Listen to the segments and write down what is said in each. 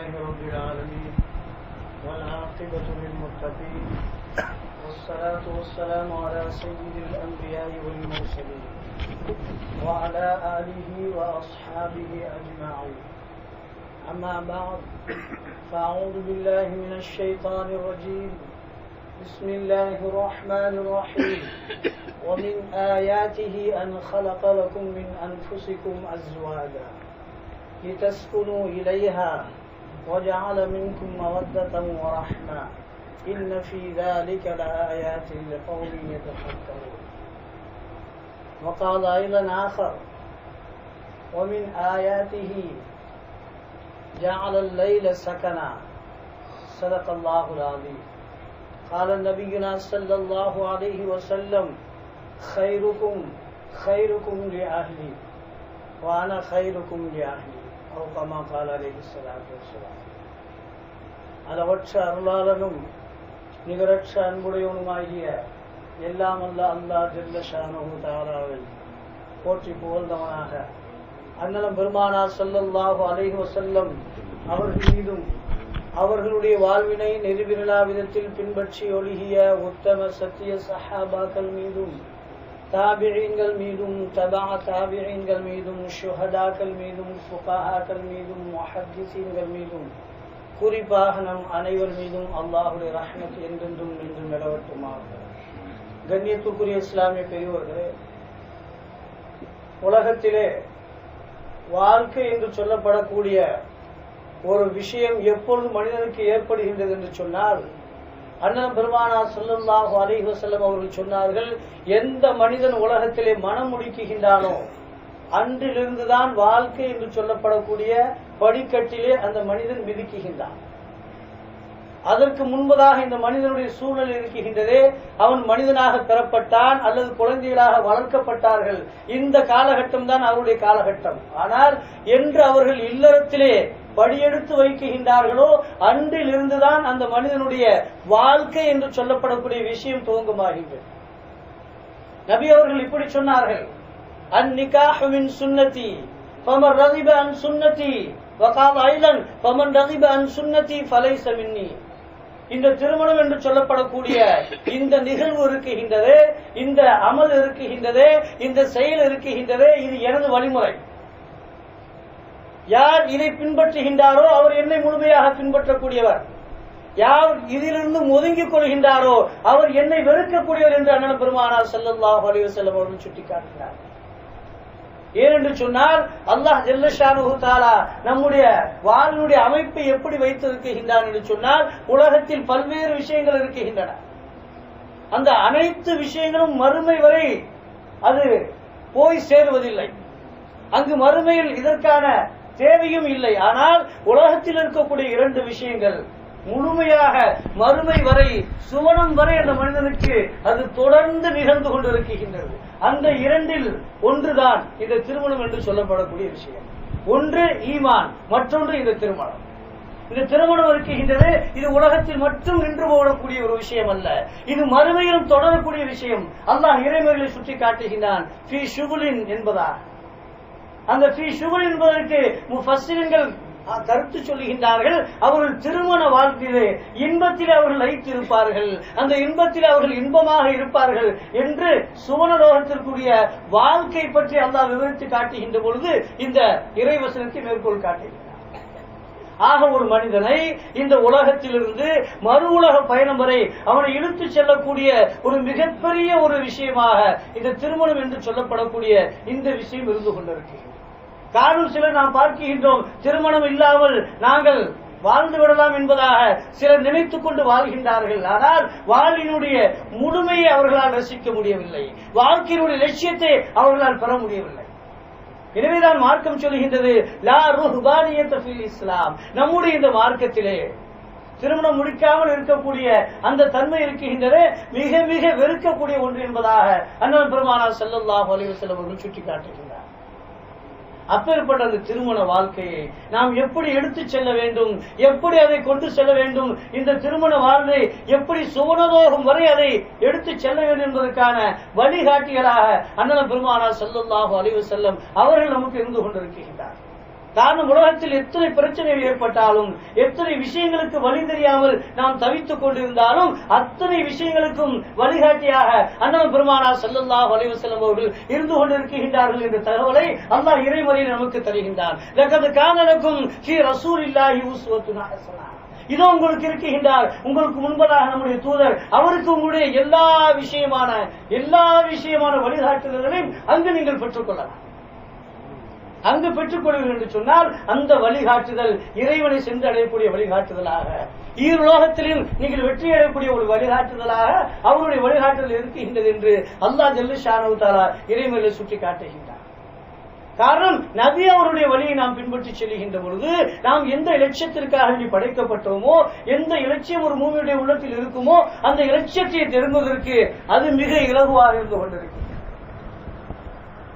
لله رب العالمين والعاقبة للمتقين والصلاة والسلام على سيد الأنبياء والمرسلين وعلى آله وأصحابه أجمعين. أما بعد فأعوذ بالله من الشيطان الرجيم. بسم الله الرحمن الرحيم. ومن آياته أن خلق لكم من أنفسكم أزواجا لتسكنوا إليها وجعل منكم مودة ورحمة إن في ذلك لآيات لقوم يتفكرون. وقال أيضا آخر: ومن آياته جعل الليل سكنا. صدق الله العظيم. قال نبينا صلى الله عليه وسلم: خيركم خيركم لأهلي وأنا خيركم لأهلي أو كما قال عليه الصلاة والسلام. அளவற்ற அருளாளனும் நிகரற்ற அன்புடையவனுமாகிய எல்லாம் அல்ல அல்லாஹ் ஜல்ல ஷானஹு தஆலாவை போற்றி புகழ்ந்தவனாக அண்ணலம் பெருமானார் ஸல்லல்லாஹு அலைஹி வஸல்லம் அவர்கள் மீதும் அவர்களுடைய வாழ்வினை நெறிவிரலா விதத்தில் பின்பற்றி ஒழுகிய உத்தம சத்திய சஹாபாக்கள் மீதும் தாபிஈன்கள் மீதும் தபா தாபிஈன்கள் மீதும் ஷுஹதாக்கள் மீதும் ஃபுகஹாக்கள் மீதும் முஹத்திஸீன்கள் மீதும் குறிப்பாக நம் அனைவர் மீதும் அல்லாஹ்வுடைய ரஹ்மத் என்றென்றும் நின்று நிலவட்டுமாக. கண்ணியத்துக்குரிய இஸ்லாமிய பெரியவர்களே, உலகத்திலே வாழ்க்கை என்று சொல்லப்படக்கூடிய ஒரு விஷயம் எப்பொழுது மனிதனுக்கு ஏற்படுகின்றது என்று சொன்னால், அண்ணன் பெருமானார் ஸல்லல்லாஹு அலைஹி வஸல்லம் அவர்கள் சொன்னார்கள், எந்த மனிதன் உலகத்திலே மனம் முடிக்குகின்றானோ அன்றிலிருந்துதான் வாழ்க்கை என்று சொல்லப்படக்கூடிய படிக்கட்டிலே அந்த மனிதன் மிதிக்குகின்றான். அதற்கு முன்பதாக இந்த மனிதனுடைய சூழல் இருக்கின்றதே, அவன் மனிதனாக பெறப்பட்டான் அல்லது குழந்தைகளாக வளர்க்கப்பட்டார்கள். இந்த காலகட்டம் தான் அவருடைய காலகட்டம். ஆனால் என்று அவர்கள் இல்லறத்திலே படியெடுத்து வைக்கின்றார்களோ அன்றில் இருந்துதான் அந்த மனிதனுடைய வாழ்க்கை என்று சொல்லப்படக்கூடிய விஷயம் துவங்கமாகின்றது. நபி அவர்கள் இப்படி சொன்னார்கள்: அந்நிகாஹு மின் சுன்னதி ஃபமன் ரகிப அன் சுன்னதி வகால ஐலன் ஃபமன் ரகிப அன் சுன்னதி ஃபலைஸ மின்னி. இந்த திருமணம் என்று சொல்லப்படக்கூடிய இந்த நிகழ்வு இருக்குகின்றதே, இந்த அமல் இருக்குகின்றதே, இந்த செயல் இருக்குகின்றதே, இது எனது வழிமுறை. யார் இதை பின்பற்றுகின்றாரோ அவர் என்னை முழுமையாக பின்பற்றக்கூடியவர். யார் இதிலிருந்து ஒதுங்கிக் கொள்கின்றாரோ அவர் என்னை வெறுக்கக்கூடியவர் என்று அண்ணன் பெருமானார் ஸல்லல்லாஹு அலைஹி வஸல்லம் அவர்கள் சுட்டிக்காட்டினார். ஏனென்று சொன்னால், அல்லாஹ் ஜல்ல ஷானஹு தஆலா நம்முடைய வாழ்வுடைய அமைப்பை எப்படி வைத்திருக்கின்றான் என்று சொன்னால், உலகத்தில் பல்வேறு விஷயங்கள் இருக்கின்றன. அந்த அனைத்து விஷயங்களும் மறுமை வரை அது போய் சேருவதில்லை. அங்கு மறுமையில் இதற்கான தேவையும் இல்லை. ஆனால் உலகத்தில் இருக்கக்கூடிய இரண்டு விஷயங்கள் முழுமையாக மறுமை வரை சுவனம் வரை அந்த மனிதனுக்கு அது தொடர்ந்து நிகழ்ந்து கொண்டிருக்கின்றது. அந்த இரண்டில் ஒன்றுதான் இந்த திருமணம் என்று சொல்லப்படக்கூடிய விஷயம். ஒன்று ஈமான், மற்றொன்று இந்த திருமணம். இந்த திருமணம் இருக்கின்றது, இது உலகத்தில் மட்டும் நின்று போடக்கூடிய ஒரு விஷயம் அல்ல, இது மறுமையிலும் தொடரக்கூடிய விஷயம். அல்லாஹ் இறைமறைகளை சுட்டி காட்டுகின்றான் ஃபீ ஷுகுலின் என்பதாக. அந்த ஃபீ ஷுகுல் என்பதற்கு முஃபஸ்ஸிரீன்கள் கருத்து சொல்லுகின்றார்கள், அவர்கள் திருமண வாழ்க்கையிலே இன்பத்திலே அவர்கள் லயித்திருப்பார்கள், அந்த இன்பத்திலே அவர்கள் இன்பமாக இருப்பார்கள் என்று சுவனலோகத்திற்குரிய வாழ்க்கை பற்றி அல்லாஹ் விவரித்து காட்டுகின்ற பொழுது இந்த இறைவசனத்தை மேற்கோள் காட்டுகின்றார். ஆக ஒரு மனிதனை இந்த உலகத்திலிருந்து மறு உலக பயணம் வரை அவனை இழுத்து செல்லக்கூடிய ஒரு மிகப்பெரிய ஒரு விஷயமாக இந்த திருமணம் என்று சொல்லப்படக்கூடிய இந்த விஷயம் இருந்து கொண்டிருக்கிறது. காரணம், சிலர் நாம் பார்க்கின்றோம், திருமணம் இல்லாமல் நாங்கள் வாழ்ந்து விடலாம் என்பதாக சிலர் நினைத்துக் கொண்டு வாழ்கின்றார்கள். ஆனால் வாழ்வினுடைய முழுமையை அவர்களால் ரசிக்க முடியவில்லை, வாழ்க்கையினுடைய லட்சியத்தை அவர்களால் பெற முடியவில்லை. எனவேதான் மார்க்கம் சொல்கின்றது, லா ருஹ்பானியத ஃபில் இஸ்லாம். நம்முடைய இந்த மார்க்கத்திலே திருமணம் முடிக்காமல் இருக்கக்கூடிய அந்த தன்மை இருக்கின்றதே மிக மிக வெறுக்கக்கூடிய ஒன்று என்பதாக அண்ணன் பெருமானார் ஸல்லல்லாஹு அலைஹி வஸல்லம் அவர்கள் சுட்டி காட்டுகின்றார். அப்பேற்பட்ட அந்த திருமண வாழ்க்கையை நாம் எப்படி எடுத்து செல்ல வேண்டும், எப்படி அதை கொண்டு செல்ல வேண்டும், இந்த திருமண வாழ்வை எப்படி சுவனலோகம் வரை அதை எடுத்து செல்ல வேண்டும் என்பதற்கான வழிகாட்டிகளாக அண்ணன் பெருமானார் ஸல்லல்லாஹு அலைஹி வஸல்லம் அவர்கள் நமக்கு இருந்து கொண்டிருக்கின்றார். காரணம், உலகத்தில் எத்தனை பிரச்சனைகள் ஏற்பட்டாலும், எத்தனை விஷயங்களுக்கு வழி தெரியாமல் நாம் தவித்துக் கொண்டிருந்தாலும், அத்தனை விஷயங்களுக்கும் வழிகாட்டியாக அண்ணல் பெருமானார் ஸல்லல்லாஹு அலைஹி வஸல்லம் அவர்கள் இருந்து கொண்டிருக்கின்றார்கள் என்ற தகவலை அல்லாஹ் இறைமறையில் நமக்கு தருகின்றான். லகத் கான லகும் ஃபீ ரசூலில்லாஹி உஸ்வத்துன் ஹஸனா. இதோ உங்களுக்கு இருக்கின்றார், உங்களுக்கு முன்பதாக நம்முடைய தூதர், அவருக்கு உங்களுடைய எல்லா விஷயமான வழிகாட்டுதல்களையும் அங்கு நீங்கள் பெற்றுக்கொள்ளலாம். அங்கு பெற்றுக்கொள்வீர்கள் என்று சொன்னால் அந்த வழிகாட்டுதல் இறைவனை சென்று அடையக்கூடிய வழிகாட்டுதலாக, ஈருலோகத்திலும் நீங்கள் வெற்றி அடையக்கூடிய ஒரு வழிகாட்டுதலாக அவருடைய வழிகாட்டுதல் இருக்கின்றது என்று அல்லாஹ் ஜல்ல ஷானஹு தஆலா இறைமறையில் சுட்டி காட்டுகின்றார். காரணம், நபி அவருடைய வழியை நாம் பின்பற்றி செல்கின்ற பொழுது நாம் எந்த இலட்சியத்திற்காக படைக்கப்பட்டோமோ, எந்த இலட்சியம் ஒரு மூமியுடைய உள்ளத்தில் இருக்குமோ, அந்த இலட்சியத்தை தெரிந்துவதற்கு அது மிக இலகுவாக இருந்து கொண்டிருக்கும்.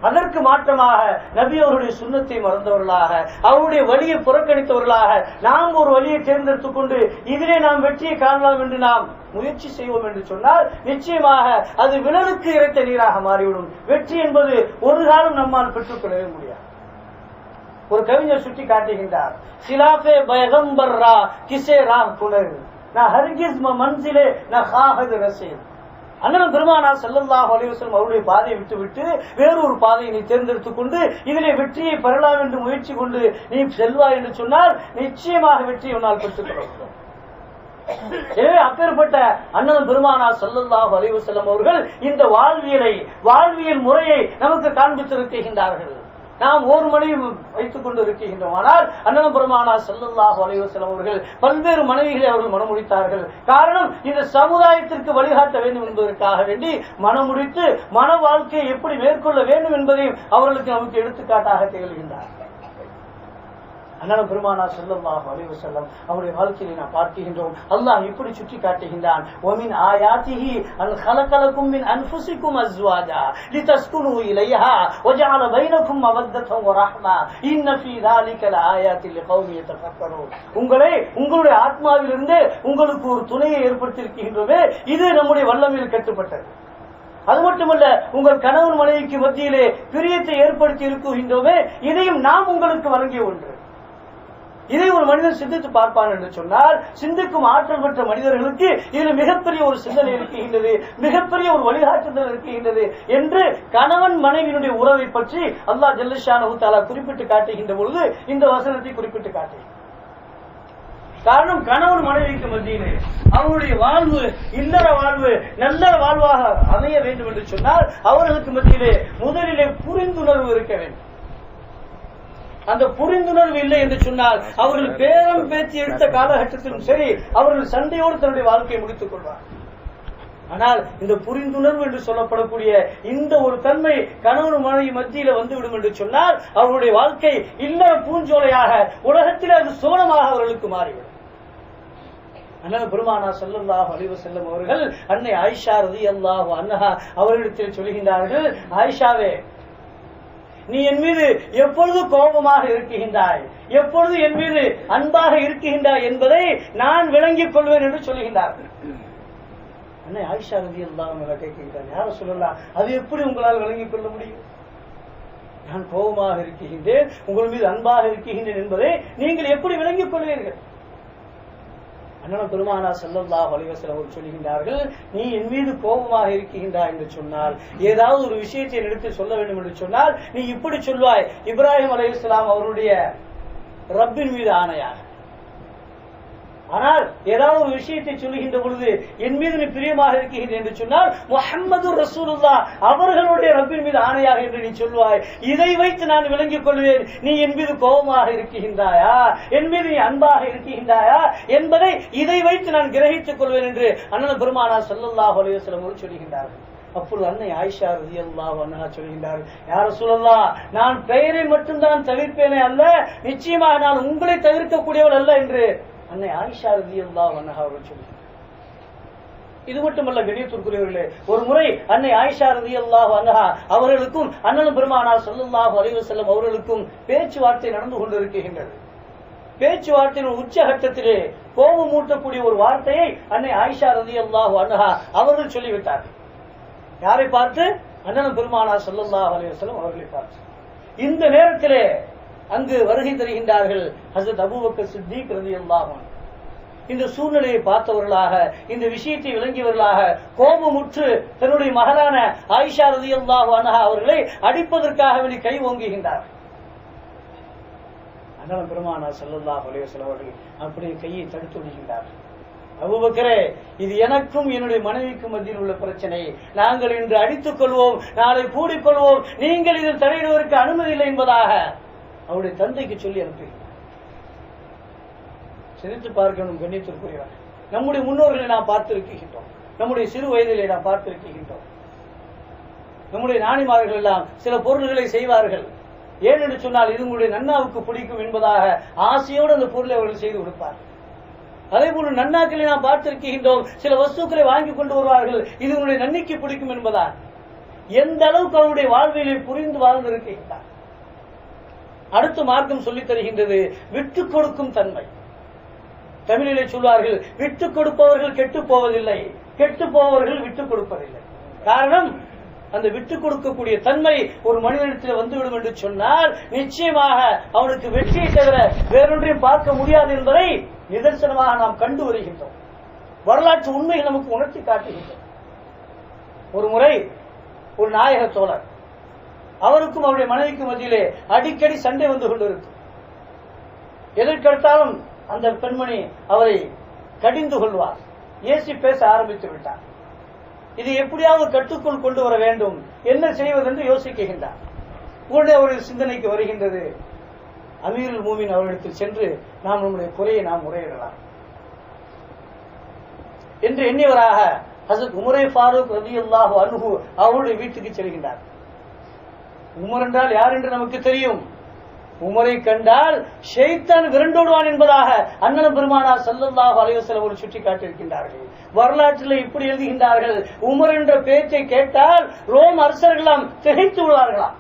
அதற்கு மாற்றமாக நபி அவருடைய சுன்னத்தை மறந்தவர்களாக, அவருடைய வழியை புறக்கணித்தவர்களாக நாம் ஒரு வழியை தேர்ந்தெடுத்துக் கொண்டு இதிலே நாம் வெற்றியை காணலாம் என்று நாம் முயற்சி செய்வோம் என்று சொன்னால் நிச்சயமாக அது விழலுக்கு இறைத்த நீராக மாறிவிடும். வெற்றி என்பது ஒரு காலம் நம்மால் பெற்றுக்கொள்ளவே முடியாது. ஒரு கவிஞர் சுட்டி காட்டுகின்றார், சிலாஃபே பைகம்பர்ரா கிசே ராஹ் புனர் ந ஹர்கிஸ் மன்சிலே ந ஹாஹத் ரசீத். அண்ணன் பெருமானார் ஸல்லல்லாஹு அலைஹி வஸல்லம் அவருடைய பாதையை விட்டுவிட்டு வேறொரு பாதையை நீ தேர்ந்தெடுத்துக் கொண்டு இதிலே வெற்றியை பெறலாம் என்று முயற்சி கொண்டு நீ செல்வாய் என்று சொன்னால் நிச்சயமாக வெற்றியை உன்னால் பெற்றுக்கொள்ள முடியும். எனவே அப்பேற்பட்ட அண்ணன் பெருமானார் ஸல்லல்லாஹு அலைஹி வஸல்லம் அவர்கள் இந்த வாழ்வியல் முறையை நமக்கு காண்பித்திருக்கின்றார்கள். நாம் ஒரு மனைவி வைத்துக் கொண்டு இருக்கின்றோமானால் அண்ணன் பெருமானார் ஸல்லல்லாஹு அலைஹி வஸல்லம் அவர்கள் பல்வேறு மனைவிகளை அவர்கள் மனமுடித்தார்கள். காரணம், இந்த சமுதாயத்திற்கு வழிகாட்ட வேண்டும் என்பதற்காக வேண்டி மனமுடித்து மன வாழ்க்கையை எப்படி மேற்கொள்ள வேண்டும் என்பதையும் அவர்களுக்கு நமக்கு எடுத்துக்காட்டாக திகழ்கின்றார். அண்ணன் பெருமானார் ஸல்லல்லாஹு அலைஹி வஸல்லம் அவருடைய வாழ்க்கையை நாம் பார்க்கின்றோம். அல்லாஹ் இப்படி சுட்டி காட்டுகின்றான், وَمِنْ آيَاتِهِ أَنْ خَلَقَ لَكُم مِّنْ أَنفُسِكُمْ أَزْوَاجًا لِتَسْكُنُوا إِلَيْهَا وَجَعَلَ بَيْنَكُم مَّوَدَّةً وَرَحْمَةً إِنَّ فِي ذَلِكَ لَآيَاتٍ لِقَوْمٍ يَتَفَكَّرُونَ. உங்களுடைய ஆத்மாவிலிருந்து உங்களுக்கு ஒரு துணையை ஏற்படுத்தியிருக்கின்றோமே, இது நம்முடைய வல்லமையில் கட்டுப்பட்டது. அது மட்டுமல்ல, உங்கள் கணவன் மனைவிக்கு மத்தியிலே பிரியத்தை ஏற்படுத்தி இருக்கின்றோமே, இதையும் நாம் உங்களுக்கு வழங்கிய ஒன்று. இதை ஒரு மனிதன் சிந்தித்து பார்ப்பான் என்று சொன்னால், சிந்திக்கும் ஆற்றல் பெற்ற மனிதர்களுக்கு இதில் மிகப்பெரிய ஒரு சிந்தனை இருக்கின்றது, மிகப்பெரிய ஒரு வழிகாட்டுதல் இருக்கின்றது என்று கணவன் மனைவியினுடைய உறவை பற்றி அல்லாஹ் ஜல்ல ஷானஹு தஆலா குறிப்பிட்டு காட்டுகின்ற பொழுது இந்த வசனத்தை குறிப்பிட்டு காட்டுகிறார். காரணம், கணவன் மனைவிக்கு மத்தியிலே அவருடைய வாழ்வு, இல்லற வாழ்வு நல்ல வாழ்வாக அமைய வேண்டும் என்று சொன்னால் அவர்களுக்கு மத்தியிலே முதலிலே புரிந்துணர்வு இருக்க வேண்டும். அந்த புரிந்துணர்வு இல்லை என்று சொன்னால் அவர்கள் பேரம் பேச்சு எடுத்த காலகட்டத்திலும் சரி அவர்கள் சண்டையோடு தன்னுடைய வாழ்க்கையை முடித்துக் கொள்வார். ஆனால் இந்த புரிந்துணர்வு என்று சொல்லப்படக்கூடிய இந்த ஒரு தன்மை கணவன் மனைவி மத்தியில வந்துவிடும் என்று சொன்னால் அவர்களுடைய வாழ்க்கை இல்லற பூஞ்சோலையாக, உலகத்தில் அது சோனமாக அவர்களுக்கு மாறிவிடும். அண்ணன் பெருமானார் ஸல்லல்லாஹு அலைஹி வஸல்லம் அவர்கள் அன்னை ஆயிஷா ரலியல்லாஹு அன்ஹா அவர்களிடத்தில் சொல்கின்றார்கள், ஆயிஷாவே, நீ என் மீது எப்பொழுது கோபமாக இருக்கின்றாய், எப்பொழுது என் மீது அன்பாக இருக்கின்றாய் என்பதை நான் விளங்கிக் கொள்வேன் என்று சொல்கின்றார்கள். அன்னை ஆயிஷா ரலியல்லாஹு அன்ஹா கேட்கின்றார், யார சொல்லலாம், அது எப்படி உங்களால் விளங்கிக் கொள்ள முடியும்? நான் கோபமாக இருக்கின்றேன், உங்கள் மீது அன்பாக இருக்கின்றேன் என்பதை நீங்கள் எப்படி விளங்கிக் கொள்வீர்கள்? அண்ணன் பெருமானார் ஸல்லல்லாஹு அலைஹி வஸல்லம் அவர்கள் சொல்கின்றார்கள், நீ என் மீது கோபமாக இருக்கின்றாய் என்று சொன்னால், ஏதாவது ஒரு விஷயத்தை எடுத்து சொல்ல வேண்டும் என்று சொன்னால் நீ இப்படி சொல்வாய், இப்ராஹிம் அலைஹிஸ்ஸலாம் அவருடைய ரப்பின் மீது ஆணையாக. ஆனால் ஏதாவது ஒரு விஷயத்தை சொல்லுகின்ற பொழுது என் மீது நீ பிரியமாக இருக்கின்ற என்று சொன்னால் முஹம்மது ரசூலுல்லாஹ் அவர்களுடைய ரப்பின் மீது ஆணையாக என்று நீ சொல்வாய். இதை வைத்து நான் விளங்கிக் கொள்வேன், நீ என் மீது கோபமாக இருக்கின்றாயா, என் மீது நீ அன்பாக இருக்கின்றாயா என்பதை இதை வைத்து நான் கிரகித்துக் கொள்வேன் என்று அண்ணன் பெருமானார் ஸல்லல்லாஹு அலைஹி வஸல்லம் அவர்கள் சொல்கின்றார்கள். அப்பொழுது அன்னை ஆயிஷா ரலியல்லாஹு அன்ஹா சொல்கின்றார்கள், யா ரசூலல்லாஹ், நான் பெயரை மட்டும்தான் தவிர்ப்பேனே அல்ல, நிச்சயமாக நான் உங்களை தவிர்க்கக்கூடியவள் அல்ல என்று அன்னை ஆயிஷா ரலியல்லாஹு அன்ஹா அவர்கள் சொல்கிறார். இது மட்டுமல்ல கண்ணியத்திற்குரியவர்களே, ஒரு முறை அன்னை ஆயிஷா ரலியல்லாஹு அன்ஹா அவர்களுக்கும் அண்ணன் பெருமானார் ஸல்லல்லாஹு அலைஹி வஸல்லம் அவர்களுக்கும் பேச்சுவார்த்தை நடந்து கொண்டிருக்கின்றது. பேச்சுவார்த்தையின் உச்சகட்டத்திலே கோபம் மூட்டக்கூடிய ஒரு வார்த்தையை அன்னை ஆயிஷா ரலியல்லாஹு அன்ஹா அவர்கள் சொல்லிவிட்டார்கள். யாரை பார்த்து? அண்ணன் பெருமானார் ஸல்லல்லாஹு அலைஹி வஸல்லம் அவர்களை பார்த்து. இந்த நேரத்திலே அங்கு வருகை தருகின்றார்கள் ஹஸரத் அபூபக்கர் சித்திக் ரலியல்லாஹு அன்ஹு. இந்த சூழ்நிலையை பார்த்தவர்களாக, இந்த விஷயத்தை விளங்கியவர்களாக கோபமுற்று தன்னுடைய மகளான ஆயிஷா ரலியல்லாஹு அன்ஹா அவர்களை அடிப்பதற்காக வேண்டி கை ஓங்குகின்றார். அதனால பெருமானார் ஸல்லல்லாஹு அலைஹி வஸல்லம் அவர்கள் அப்படியே கையை தடுத்து விடுகின்றார். அபூபக்கரே, இது எனக்கும் என்னுடைய மனைவிக்கும் மத்தியில் உள்ள பிரச்சனை. நாங்கள் இன்று அடித்துக் கொள்வோம், நாளை கூடிக்கொள்வோம், நீங்கள் இதில் தலையிடுவதற்கு அனுமதி இல்லை என்பதாக அவருடைய தந்தைக்கு சொல்லி அனுப்புகிறார். சிரித்து பார்க்கணும் கண்ணியத்திற்குரியவர். நம்முடைய முன்னோர்களை நாம் பார்த்திருக்கின்றோம், நம்முடைய சிறு வயதிலே நாம் பார்த்திருக்கின்றோம். நம்முடைய நாணிமார்கள் எல்லாம் சில பொருள்களை செய்வார்கள். ஏனென்று சொன்னால் இது உங்களுடைய நன்னாவுக்கு பிடிக்கும் என்பதாக ஆசையோடு அந்த பொருளை அவர்கள் செய்து கொடுப்பார்கள். அதே போல நன்னாக்களை நாம் பார்த்திருக்கின்றோம், சில வஸ்துக்களை வாங்கி கொண்டு வருவார்கள், இது உங்களுடைய நன்னிக்கு பிடிக்கும் என்பதால். எந்த அளவுக்கு அவருடைய வாழ்விலை புரிந்து வாழ்ந்திருக்கின்றார். அடுத்து மார்க்கம் சொல்லித் தருகின்றது விட்டுக் கொடுக்கும் தன்மை. தமிழிலே சொல்வார்கள், விட்டுக் கொடுப்பவர்கள் கெட்டு போவதில்லை, கெட்டு போவர்கள் விட்டுக் கொடுப்பதில்லை. காரணம், அந்த விட்டுக் கொடுக்கக்கூடிய தன்மை ஒரு மனிதனிடத்தில் வந்துவிடும் என்று சொன்னால் நிச்சயமாக அவனுக்கு வெற்றியை தவிர வேறொன்றையும் பார்க்க முடியாது என்பதை நிதர்சனமாக நாம் கண்டு வருகின்றோம். வரலாற்று உண்மைகள் நமக்கு உணர்த்தி காட்டுகின்றோம். ஒரு முறை ஒரு நாயக தோழர், அவருக்கும் அவருடைய மனைவிக்கும் மத்தியிலே அடிக்கடி சண்டை வந்து கொண்டிருக்கும். எதற்கெடுத்தாலும் அந்த பெண்மணி அவரை கடிந்து கொள்வார், ஏசி பேச ஆரம்பித்து விட்டார். இது எப்படியாவது கட்டுக்குள் கொண்டு வர வேண்டும், என்ன செய்வது என்று யோசிக்கின்றார். உடனே ஒரு சிந்தனைக்கு வருகின்றது, அமீருல் மூமின் அவர்களிடத்தில் சென்று நாம் நம்முடைய குறையை நாம் முறையிடலாம் என்று எண்ணியவராக ஹஸரத் உமரே ஃபாரூக் ரலியல்லாஹு அன்ஹு அவருடைய வீட்டுக்கு செல்கின்றார். உமர் என்றால் யார் என்று நமக்கு தெரியும். உமரை கண்டால் ஷைத்தான் விரண்டோடுவான் என்பதாக அண்ணன் பெருமானார் ஸல்லல்லாஹு அலைஹி வஸல்லம் அவர்கள் சுட்டி காட்டியிருக்கின்றார்கள். வரலாற்றில் இப்படி எழுதுகின்றார்கள், உமர் என்ற பேச்சை கேட்டால் ரோம் அரசர்களாம் திகைத்து விடுவார்களாம்.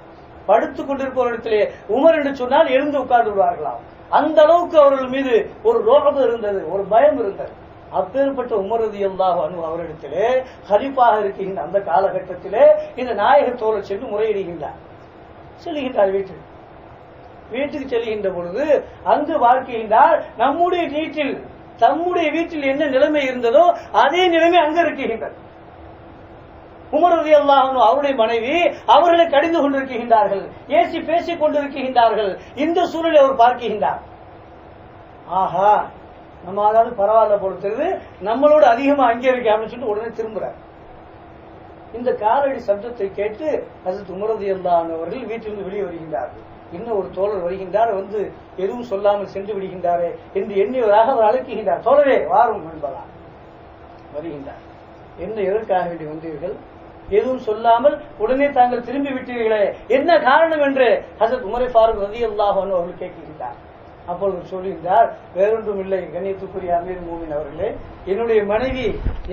படுத்துக் கொண்டிருப்பவரிடத்திலே உமர் என்று சொன்னால் எழுந்து உட்கார்ந்து விடுவார்களாம். அந்த அளவுக்கு அவர்கள் மீது ஒரு ரோகம் இருந்தது, ஒரு பயம் இருந்தது. அப்பேற்பட்ட உமர் ரலியல்லாஹு அன்ஹு அவரிடத்திலே ஹலீஃபாக இருக்கின்ற அந்த காலகட்டத்திலே இந்த நாயக தோழர் சென்று முறையிடுகின்றார். செல்கின்றார் வீட்டுக்கு செல்கின்ற பொழுது அங்கு பார்க்கின்றார், தம்முடைய வீட்டில் என்ன நிலைமை இருந்ததோ அதே நிலைமை அங்கு இருக்கின்றது. உமர் ரலியல்லாஹு அன்ஹு அவருடைய மனைவி அவர்களை கடிந்து கொண்டிருக்கின்றார்கள், ஏசி பேசிக் கொண்டிருக்கின்றார்கள். இந்த சூழலை அவர் பார்க்கின்றார். ஆஹா, நம்ம அதாவது பரவாயில்ல போல தெரியுது, நம்மளோட அதிகமா அங்கே இருக்கு அப்படின்னு சொல்லிட்டு உடனே திரும்புறார். இந்த காலடி சப்தத்தை கேட்டு ஹஸரத் உமர் ரலியல்லாஹு அன்ஹு அவர்கள் வீட்டிலிருந்து வெளியே வருகின்றார்கள். இன்னும் ஒரு தோழர் வருகின்றார், வந்து எதுவும் சொல்லாமல் சென்று விடுகின்றாரே என்று எண்ணியவராக அவர் அழைக்குகின்றார். தோழரே வாரும் என்பதா வருகின்றார். என்ன எதற்காக வேண்டி வந்தீர்கள்? எதுவும் சொல்லாமல் உடனே தாங்கள் திரும்பி விட்டீர்களே, என்ன காரணம் என்று ஹஸரத் உமர் ஃபாரூக் ரலியல்லாஹு அன்ஹு அவர்கள் கேட்கின்றார். அப்பொழுது சொல்கின்றார், வேறொன்றும் இல்லை கண்ணியத்துக்குரிய அமீர் மூமின் அவர்களே, என்னுடைய மனைவி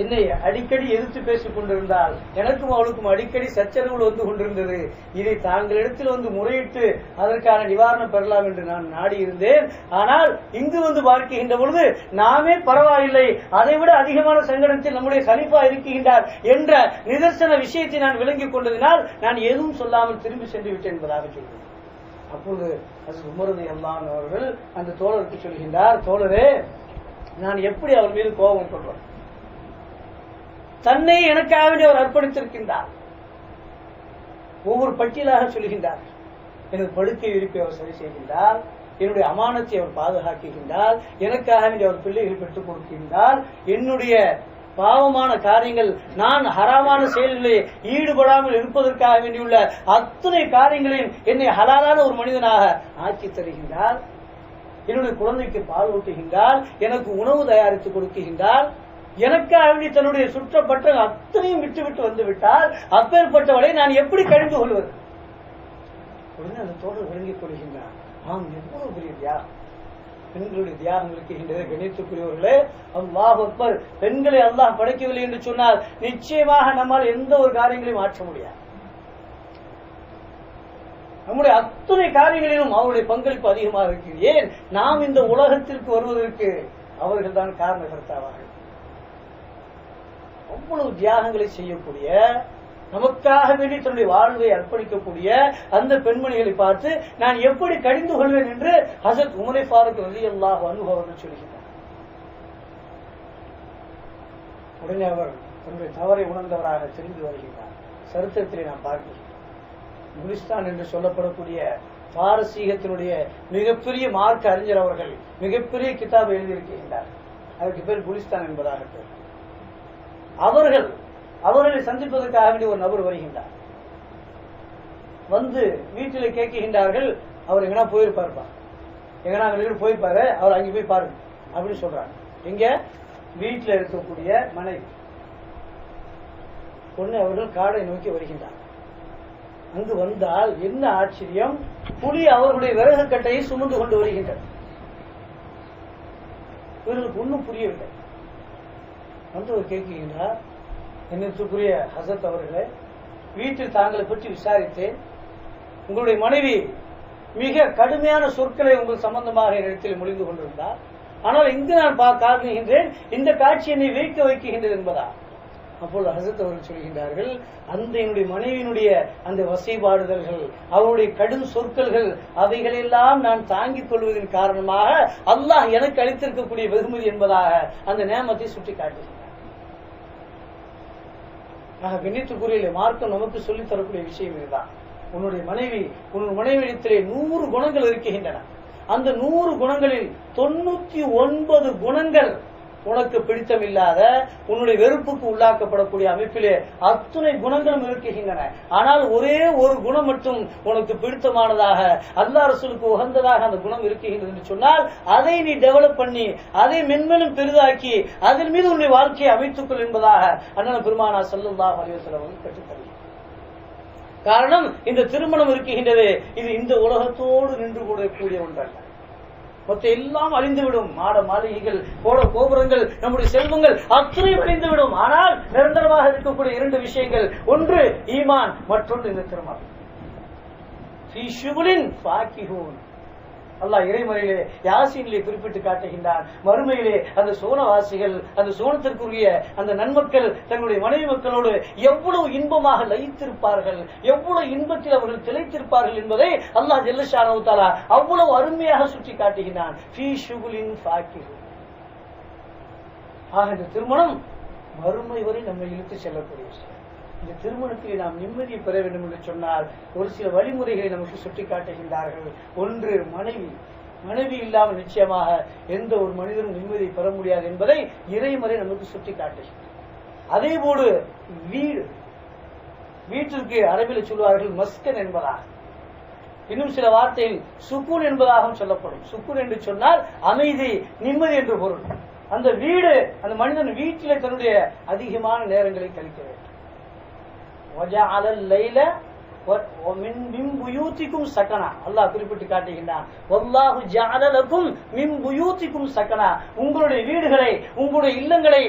என்னை அடிக்கடி எதிர்த்து பேசிக் கொண்டிருந்தால் எனக்கும் அவளுக்கும் அடிக்கடி சச்சரவுகள் வந்து கொண்டிருந்தது. இதை தாங்களிடத்தில் வந்து முறையிட்டு அதற்கான நிவாரணம் பெறலாம் என்று நான் நாடி இருந்தேன். ஆனால் இங்கு வந்து பார்க்கின்ற பொழுது நாமே பரவாயில்லை, அதைவிட அதிகமான சங்கடத்தில் நம்முடைய கலீஃபா இருக்கின்றார் என்ற நிதர்சன விஷயத்தை நான் விளங்கிக் கொண்டதினால் நான் எதுவும் சொல்லாமல் திரும்பி சென்று விட்டேன் என்பதாக சொல்கிறேன். அப்போது ஹஸரத் உமர் ரலியல்லாஹு அன்ஹு அவர்கள் அந்த தோழருக்கு சொல்கின்றார், தோழரே, நான் எப்படி அவர் மீது கோபம் கொள்வேன்? தன்னை எனக்காக வேண்டி அவர் அர்ப்பணித்திருக்கின்றார். ஒவ்வொரு பட்டியலாக சொல்கின்றார். எனது படுக்கை விரிப்பை அவர் சரி செய்கின்றார், என்னுடைய அமானத்தை அவர் பாதுகாக்கின்றார், எனக்காக வேண்டி அவர் பிள்ளைகள் பெற்றுக் கொடுக்கின்றார், என்னுடைய பாவமான காரியங்கள், நான் ஹராமான செயல்களில் ஈடுபடாமல் இருப்பதற்காக வேண்டியுள்ள அத்தனை காரியங்களையும் என்னை ஹலாலான ஒரு மனிதனாக ஆக்கி தருகின்றார், என்னுடைய குழந்தைக்கு பால் ஊட்டுகின்றார், எனக்கு உணவு தயாரித்து கொடுக்கின்றார், எனக்காக வேண்டி தன்னுடைய சுற்றப்பட்ட அத்தனையும் விட்டுவிட்டு வந்து விட்டால் அப்பேற்பட்டவளை நான் எப்படி கழிந்து கொள்வது? உடனே அந்த தோழர் விளங்கிக் கொள்கின்றார், ஆம், எவ்வளவு பெரிய தியாகம், பெண்களுடைய தியாகம் இருக்கின்றது. கணித்துக்குரியவர்களே, அல்லாஹ் அக்பர். பெண்களை அல்லாஹ் படைக்கவில்லை என்று சொன்னால் நிச்சயமாக நம்மால் எந்த ஒரு காரியங்களையும் மாற்ற முடியாது. நம்முடைய அத்தனை காரியங்களிலும் அவருடைய பங்களிப்பு அதிகமாக இருக்கு. ஏன்? நாம் இந்த உலகத்திற்கு வருவதற்கு அவர்கள் தான் காரணகர்த்தாவார்கள். அவ்வளவு தியாகங்களை செய்யக்கூடிய நமக்காக வேண்டி தன்னுடைய வாழ்வை அர்ப்பணிக்கக்கூடிய அந்த பெண்மணிகளை பார்த்து நான் எப்படி கடிந்து கொள்வேன் என்று ஹஸரத் உமர் ஃபாரூக் ரலியல்லாஹு அன்ஹு அவர்கள் சொல்கிறார். உடனே அவர் தன்னுடைய தவறை உணர்ந்தவராக திரும்பி வருகிறார். சரித்திரத்திலே நாம் பார்க்கிறோம், குலிஸ்தான் என்று சொல்லப்படக்கூடிய பாரசீகத்தினுடைய மிகப்பெரிய மார்க்க அறிஞர் அவர்கள் மிகப்பெரிய கிதாபை எழுதியிருக்கின்றார். அதற்கு பேர் குலிஸ்தான் என்பதாக பேர். அவர்களை சந்திப்பதற்காக வேண்டிய ஒரு நபர் வருகின்றார். வந்து வீட்டில் கேட்கின்றார்கள், அவர் எங்கன்னா போயிருப்பாருப்பா, எங்கன்னா போயிருப்பாரு, அவர் அங்கே போய் பாருங்க அப்படின்னு சொல்றாங்க. எங்க வீட்டில் இருக்கக்கூடிய மனைவி பொண்ணு அவர்கள் காடை நோக்கி வருகின்றார். அங்கு வந்தால் என்ன ஆச்சரியம், புலி அவர்களுடைய விறகு கட்டையை சுமந்து கொண்டு வருகின்றனர். இவர்களுக்கு ஒன்றும் புரியவில்லை. வந்து அவர் கேட்கின்றார், என்னத்துக்குரிய ஹஸரத் அவர்களே, வீட்டில் தாங்களை பற்றி விசாரித்தேன். உங்களுடைய மனைவி மிக கடுமையான சொற்களை உங்கள் சம்பந்தமாக இடத்தில் மொழிந்து கொண்டிருந்தார். ஆனால் இங்கு நான் காண்கின்றேன், இந்த காட்சி என்னை வைக்க வைக்கின்றது என்பதா? அப்போது ஹஸரத் அவர்கள் சொல்கின்றார்கள், அந்த என்னுடைய மனைவியினுடைய அந்த வசைபாடுதல்கள், அவருடைய கடும் சொற்கள், அவைகளெல்லாம் நான் தாங்கிக் கொள்வதன் காரணமாக அல்லாஹ் எனக்கு அளித்திருக்கக்கூடிய வெகுமதி என்பதாக அந்த நேமத்தை சுட்டி காட்டுகிறார். கண்ணியத்துக்குரிய மார்க்கம் நமக்கு சொல்லித் தரக்கூடிய விஷயம் இதுதான். உன்னுடைய மனைவியிடத்திலே 100 குணங்கள் இருக்கின்றன. அந்த 100 குணங்களில் 99 குணங்கள் உனக்கு பிடித்தமில்லாத, உன்னுடைய வெறுப்புக்கு உள்ளாக்கப்படக்கூடிய அமைப்பிலே அத்துணை குணங்களும் இருக்கின்றன. ஆனால் ஒரே ஒரு குணம் மட்டும் உனக்கு பிடித்தமானதாக, அல்லாஹ் ரசூலுக்கு உகந்ததாக அந்த குணம் இருக்கின்றது என்று சொன்னால், அதை நீ டெவலப் பண்ணி, அதை மென்மேலும் பெரிதாக்கி, அதன் மீது உன்னுடைய வாழ்க்கையை அமைத்துக்கொள் என்பதாக அண்ணன் பெருமானார் ஸல்லல்லாஹு அலைஹி வஸல்லம் கற்றுத்தருகிறார். காரணம், இந்த திருமணம் இருக்கின்றது, இது இந்த உலகத்தோடு நின்று கூடக்கூடிய ஒன்றல்ல. மொத்த எல்லாம் அழிந்துவிடும். மாட மாளிகைகள், கோபுரங்கள், நம்முடைய செல்வங்கள் அத்தனையும் அழிந்துவிடும். ஆனால் நிரந்தரமாக இருக்கக்கூடிய 2 விஷயங்கள், ஒன்று ஈமான், மற்றொன்று இந்த திருமணம். அல்லாஹ் இறைமறையிலே யாசீனிலே குறிப்பிட்டு காட்டுகின்றான். மறுமையிலே அந்த சோனவாசிகள், அந்த சோனத்திற்குரிய அந்த நன்மக்கள் தங்களுடைய மனைவி மக்களோடு எவ்வளவு இன்பமாக லயித்திருப்பார்கள், எவ்வளவு இன்பத்தில் அவர்கள் திளைத்திருப்பார்கள் என்பதை அல்லாஹ் ஜல்ல ஷானஹு தஆலா அவ்வளவு அருமையாக சுட்டி காட்டுகின்றான். இந்த திருமணம் மறுமை வரை நம்மை இழுத்து செல்லக்கூடிய விஷயம். இந்த திருமணத்தில் நாம் நிம்மதியை பெற வேண்டும் என்று சொன்னால் ஒரு சில வழிமுறைகளை நமக்கு சுட்டி காட்டுகின்றார்கள். ஒன்று, மனைவி இல்லாமல் நிச்சயமாக எந்த ஒரு மனிதனும் நிம்மதியை பெற முடியாது என்பதை இறைமறை நமக்கு சுட்டி காட்டுகின்றார். அதே போல வீட்டிற்கு அரபில் சொல்வார்கள் மஸ்கன் என்பதாக, இன்னும் சில வார்த்தையில் சுக்கூன் என்பதாகவும் சொல்லப்படும். சுக்கூன் என்று சொன்னால் அமைதி, நிம்மதி என்று பொருள். அந்த வீடு, அந்த மனிதன் வீட்டிலே தன்னுடைய அதிகமான நேரங்களை கழிக்க வேண்டும். அல்லாஹ் குறிப்பிட்டு காட்டுகின்றான், உங்களுடைய வீடுகளை, உங்களுடைய இல்லங்களை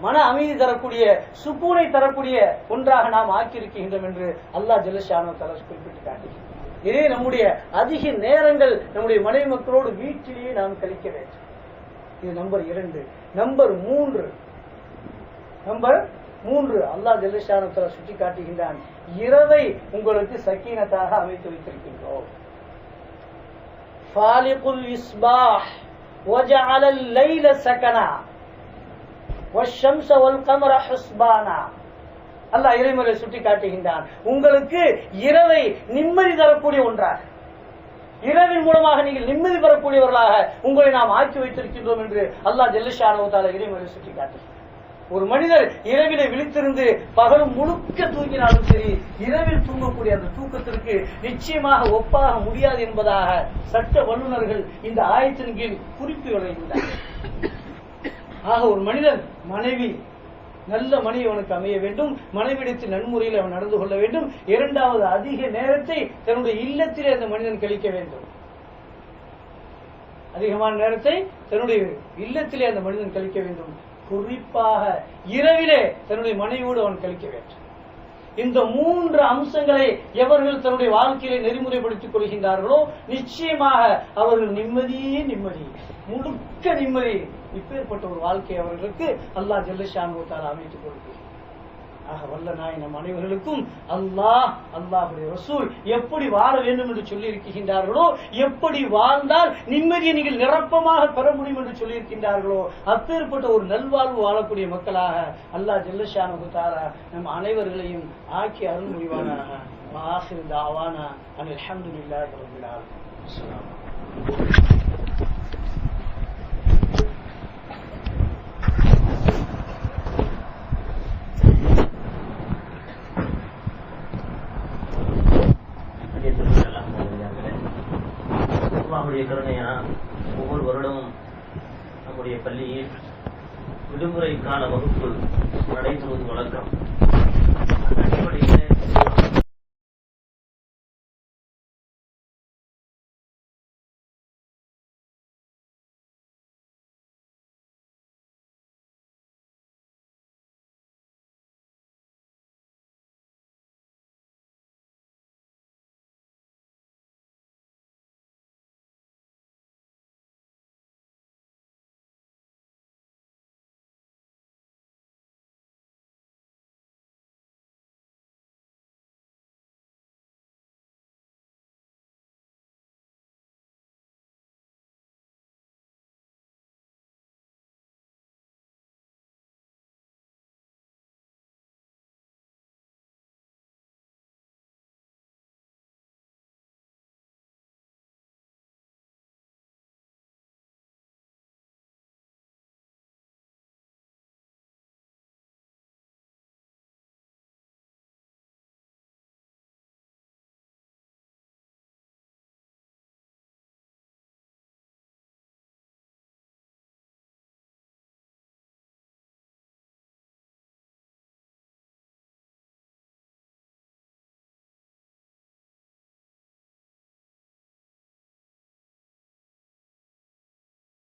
மன அமைதி தரக்கூடிய, சுக்கூனை தரக்கூடிய ஒன்றாக நாம் ஆக்கியிருக்கின்றோம் என்று அல்லாஹ் ஜல்ல ஷானஹு தஆலா குறிப்பிட்டு காட்டுகின்றான். இதே நம்முடைய அதிக நேரங்கள் நம்முடைய மனைவி மக்களோடு வீட்டிலேயே நாம் கழிக்க வேண்டும். இது நம்பர் 2. நம்பர் 3 அல்லாஹ் ஜல்ல ஷானஹு தஆலா சுட்டி காட்டுகின்றான், இரவை உங்களுக்கு சக்கீனத்தாக அமைத்து வைத்திருக்கின்றோம். ஃபாலிகுல் இஸ்பாஹ் வஜஅலல் லைல சகனா வஷ்ஷம்ஸ வல் கமர ஹுஸ்பானா. அல்லாஹ் இறைமறை சுட்டி காட்டுகின்றான், உங்களுக்கு இரவை நிம்மதி தரக்கூடிய ஒன்றாக, இரவின் மூலமாக நீங்கள் நிம்மதி பெறக்கூடியவர்களாக உங்களை நாம் ஆக்கி வைத்திருக்கின்றோம் என்று அல்லாஹ் ஜல்ல ஷானஹு தஆலா இறைமறை சுட்டி காட்டுகின்றான். ஒரு மனிதர் இரவிலே விழித்திருந்து பகலும் முழுக்க தூங்கினாலும் சரி, இரவில் தூங்கக்கூடிய அந்த தூக்கத்திற்கு நிச்சயமாக ஒப்பாக முடியாது என்பதாக சட்ட வல்லுநர்கள் இந்த ஆயத்தின் கீழ் குறிப்பு வழங்குகின்றனர். ஆக ஒரு மனிதன் நல்ல மனைவி அவனுக்கு அமைய வேண்டும், மனைவிடத்தில் நன்முறையில் அவன் நடந்து கொள்ள வேண்டும். 2வது, அதிக நேரத்தை தன்னுடைய இல்லத்திலே அந்த மனிதன் கழிக்க வேண்டும். அதிகமான நேரத்தை தன்னுடைய இல்லத்திலே அந்த மனிதன் கழிக்க வேண்டும். குறிப்பாக இரவிலே தன்னுடைய மனைவியோடு அவன் கழிக்க வேண்டும். இந்த 3 அம்சங்களை எவர்கள் தன்னுடைய வாழ்க்கையிலே நெறிமுறைப்படுத்திக் கொள்கின்றார்களோ நிச்சயமாக அவர்கள் நிம்மதி, முழுக்க நிம்மதி. இப்பேற்பட்ட ஒரு வாழ்க்கை அவர்களுக்கு அல்லாஹ் ஜல்ல ஷானஹு தஆலா அமைத்துக் கொடுக்கிறார். ஆக வல்ல நாய் நம் அனைவர்களுக்கும் அல்லாஹ் அல்லாஹ்வுடைய ரசூல் எப்படி வாழ வேண்டும் என்று சொல்லி இருக்கின்றார்களோ, எப்படி வாழ்ந்தால் நிம்மதியை நீங்கள் நிரப்பமாக பெற முடியும் என்று சொல்லி இருக்கின்றார்களோ, அப்பேற்பட்ட ஒரு நல்வாழ்வு வாழக்கூடிய மக்களாக அல்லாஹ் ஜல்ல ஷானஹு தஆலா நம் அனைவர்களையும் ஆக்கி அருள் புரிவானாக. ஆகிரு தாவானா அல்ஹம்துலில்லாஹி ரப்பில் ஆலமீன். அல்லாஹ்வுடைய கருணையா ஒவ்வொரு வருடமும் நம்முடைய பள்ளியில் விடுமுறைக்கான வகுப்பு நடைபெறுவது வழக்கம். அந்த அடிப்படையில்